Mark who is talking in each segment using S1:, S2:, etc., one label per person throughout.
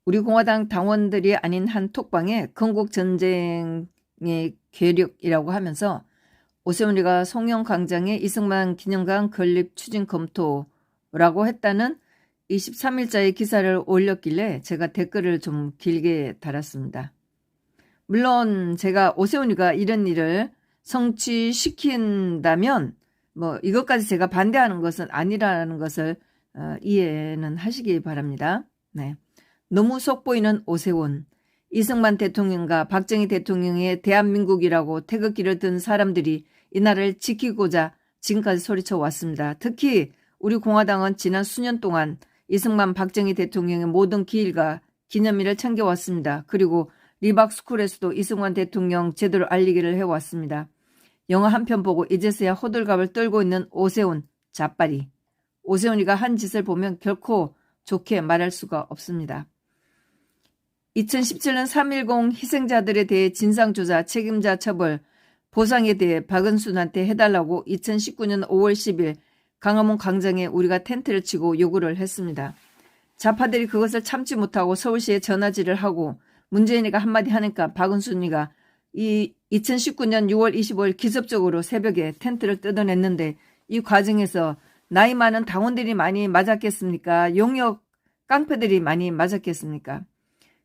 S1: 우리 공화당 당원들이 아닌 한 톡방에 건국전쟁의 괴력이라고 하면서 오세훈이가 송영광장의 이승만 기념관 건립 추진 검토라고 했다는 23일자의 기사를 올렸길래 제가 댓글을 좀 길게 달았습니다. 물론 제가 오세훈이가 이런 일을 성취시킨다면 이것까지 제가 반대하는 것은 아니라는 것을 이해는 하시기 바랍니다. 네. 너무 속보이는 오세훈, 이승만 대통령과 박정희 대통령의 대한민국이라고 태극기를 든 사람들이 이 나라를 지키고자 지금까지 소리쳐 왔습니다. 특히 우리 공화당은 지난 수년 동안 이승만 박정희 대통령의 모든 기일과 기념일을 챙겨왔습니다. 그리고 리박스쿨에서도 이승만 대통령 제대로 알리기를 해왔습니다. 영화 한 편 보고 이제서야 호들갑을 떨고 있는 오세훈 자빠리. 오세훈이가 한 짓을 보면 결코 좋게 말할 수가 없습니다. 2017년 3.10 희생자들에 대해 진상조사, 책임자 처벌, 보상에 대해 박은순한테 해달라고 2019년 5월 10일 광화문 광장에 우리가 텐트를 치고 요구를 했습니다. 좌파들이 그것을 참지 못하고 서울시에 전화질을 하고 문재인이가 한마디 하니까 박은순이가 2019년 6월 25일 기습적으로 새벽에 텐트를 뜯어냈는데 이 과정에서 나이 많은 당원들이 많이 맞았겠습니까? 용역 깡패들이 많이 맞았겠습니까?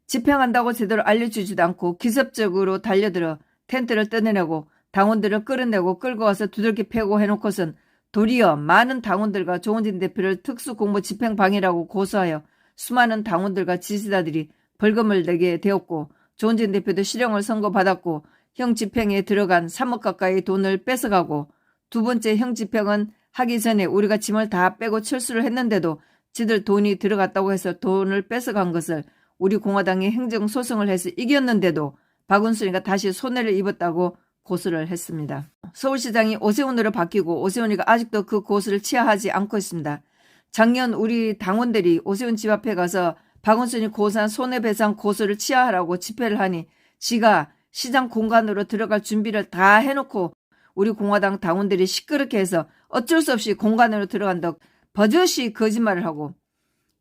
S1: 집행한다고 제대로 알려주지도 않고 기습적으로 달려들어 텐트를 뜯어내고 당원들을 끌어내고 끌고 와서 두들겨 패고 해놓고선 도리어 많은 당원들과 조원진 대표를 특수공무 집행방해라고 고소하여 수많은 당원들과 지지자들이 벌금을 내게 되었고 조원진 대표도 실형을 선고받았고 형 집행에 들어간 3억 가까이 돈을 뺏어가고 두 번째 형 집행은 하기 전에 우리가 짐을 다 빼고 철수를 했는데도 지들 돈이 들어갔다고 해서 돈을 뺏어간 것을 우리 공화당이 행정소송을 해서 이겼는데도 박은순이가 다시 손해를 입었다고 고소를 했습니다. 서울시장이 오세훈으로 바뀌고 오세훈이가 아직도 그 고소를 취하하지 않고 있습니다. 작년 우리 당원들이 오세훈 집 앞에 가서 박은순이 고소한 손해배상 고소를 취하하라고 집회를 하니 지가 시장 공간으로 들어갈 준비를 다 해놓고 우리 공화당 당원들이 시끄럽게 해서 어쩔 수 없이 공간으로 들어간다고 버젓이 거짓말을 하고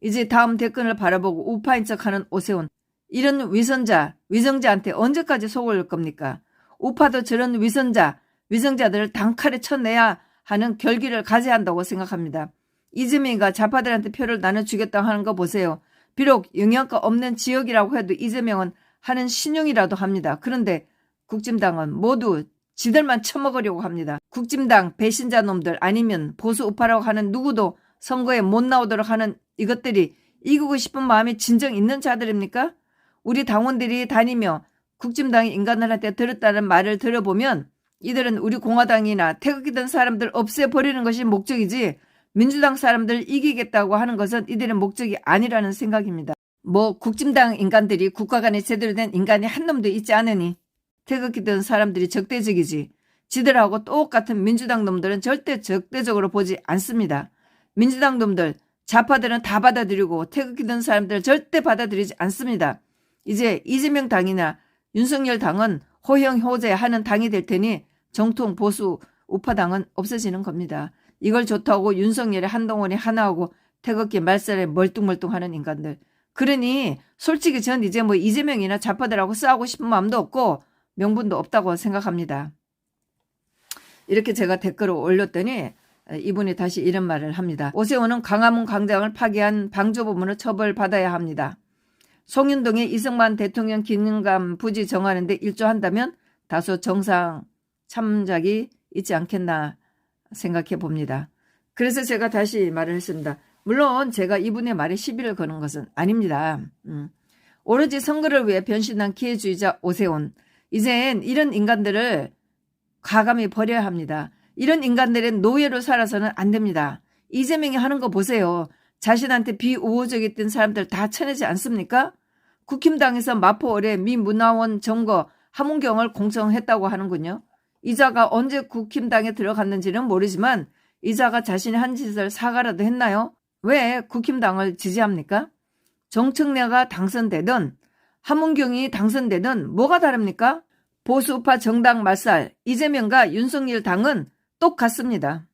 S1: 이제 다음 댓글을 바라보고 우파인 척하는 오세훈. 이런 위선자한테 언제까지 속을 겁니까? 우파도 저런 위선자들을 단칼에 쳐내야 하는 결기를 가져야 한다고 생각합니다. 이재명이가 좌파들한테 표를 나눠주겠다고 하는 거 보세요. 비록 영향가 없는 지역이라고 해도 이재명은 하는 신용이라도 합니다. 그런데 국진당은 모두 지들만 처먹으려고 합니다. 국진당 배신자 놈들 아니면 보수 우파라고 하는 누구도 선거에 못 나오도록 하는 이것들이 이기고 싶은 마음이 진정 있는 자들입니까? 우리 당원들이 다니며 국진당이 인간들한테 들었다는 말을 들어보면 이들은 우리 공화당이나 태극기든 사람들 없애버리는 것이 목적이지 민주당 사람들 이기겠다고 하는 것은 이들의 목적이 아니라는 생각입니다. 국진당 인간들이 국가 간에 제대로 된 인간이 한 놈도 있지 않으니 태극기든 사람들이 적대적이지 지들하고 똑같은 민주당 놈들은 절대 적대적으로 보지 않습니다. 민주당 놈들 좌파들은 다 받아들이고 태극기든 사람들 절대 받아들이지 않습니다. 이제 이재명 당이나 윤석열 당은 호영호재하는 당이 될 테니 정통 보수 우파당은 없어지는 겁니다. 이걸 좋다고 윤석열의 한동훈이 하나하고 태극기 말살에 멀뚱멀뚱하는 인간들. 그러니 솔직히 전 이제 이재명이나 좌파들하고 싸우고 싶은 마음도 없고 명분도 없다고 생각합니다. 이렇게 제가 댓글을 올렸더니 이분이 다시 이런 말을 합니다. 오세훈은 광화문 광장을 파괴한 방조부문을 처벌받아야 합니다. 송윤동의 이승만 대통령 기념관 부지 정하는데 일조한다면 다소 정상 참작이 있지 않겠나 생각해 봅니다. 그래서 제가 다시 말을 했습니다. 물론 제가 이분의 말에 시비를 거는 것은 아닙니다. 오로지 선거를 위해 변신한 기회주의자 오세훈. 이젠 이런 인간들을 과감히 버려야 합니다. 이런 인간들은 노예로 살아서는 안 됩니다. 이재명이 하는 거 보세요. 자신한테 비우호적이던 사람들 다 쳐내지 않습니까? 국힘당에서 마포 어뢰 미 문화원 점거 함은경을 공청했다고 하는군요. 이자가 언제 국힘당에 들어갔는지는 모르지만 이자가 자신이 한 짓을 사과라도 했나요? 왜 국힘당을 지지합니까? 정청래가 당선되든 함은경이 당선되든 뭐가 다릅니까? 보수우파 정당 말살 이재명과 윤석열 당은 똑같습니다.